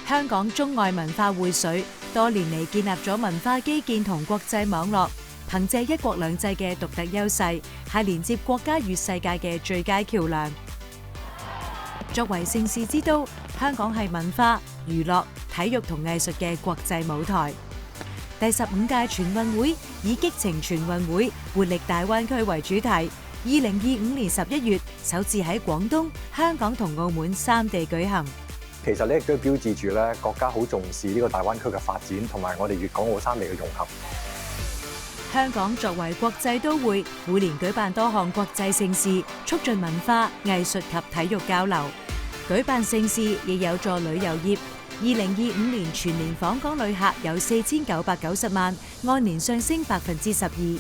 香港中外文化薈萃，多年嚟建立咗文化基建同國際網絡，憑借一國兩制嘅獨特優勢，係連接國家與世界嘅最佳橋樑。作為盛事之都，香港係文化、娛樂、體育同藝術嘅國際舞台。第15屆全運會以激情全運會、活力大灣區為主題。2025年11月首次喺廣東、香港同澳門3地舉行。其實呢亦都標誌住咧國家好重視呢個大灣區嘅發展，同埋我哋粵港澳3地嘅融合。香港作為國際都會，每年舉辦多項國際盛事，促進文化、藝術及體育交流。舉辦盛事亦有助旅遊業。2025年全年訪港旅客有4990萬，按年上升12%。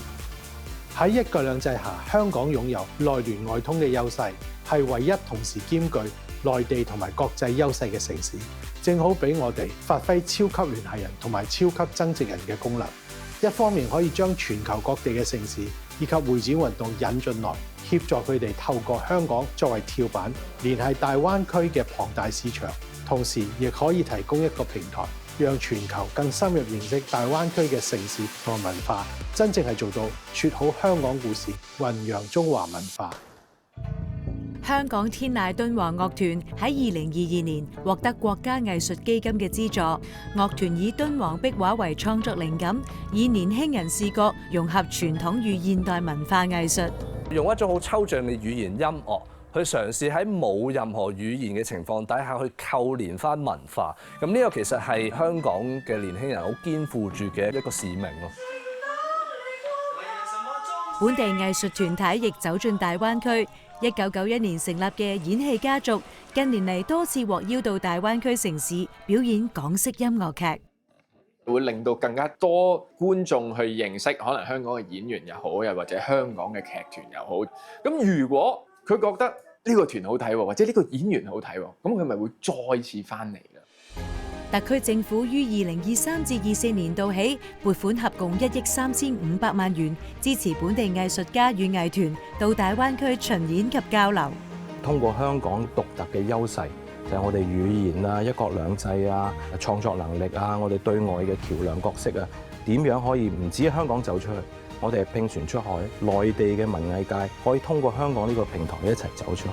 喺一國兩制下，香港擁有內聯外通嘅優勢，係唯一同時兼具內地同埋國際優勢嘅城市，正好俾我哋發揮超級聯繫人同埋超級增值人嘅功能。一方面可以將全球各地嘅盛事以及會展運動引進來，協助佢哋透過香港作為跳板，聯繫大灣區嘅龐大市場，同時亦可以提供一個平台，讓全球更深入認識大灣區嘅城市同文化，真正係做到説好香港故事，弘揚中華文化。香港天籟敦煌樂團喺2022年獲得國家藝術基金嘅資助，樂團以敦煌壁畫為創作靈感，以年輕人視覺融合傳統與現代文化藝術，用一種好抽象嘅語言音樂，去嘗試喺冇任何語言嘅情況底下去扣連翻文化。咁呢個其實係香港嘅年輕人好肩負住嘅一個使命咯。本地藝術團體亦走進大灣區。1991年成立嘅演戲家族，近年嚟多次獲邀到大灣區城市表演港式音樂劇，會令到更加多觀眾去認識可能香港嘅演員又好，又或者香港嘅劇團又好。咁如果佢覺得呢個團好睇，或者呢個演員好睇，咁佢咪會再次翻嚟㗎。特區政府於2023至24年度起撥款合共1億3500萬元，支持本地藝術家與藝團到大灣區巡演及交流。通過香港獨特嘅優勢，就係我哋語言啊、一國兩制啊、創作能力啊，我哋對外嘅橋梁角色啊，點樣可以唔止香港走出去，我哋係拼船出海，內地嘅文藝界可以通過香港呢個平台一齊走出去。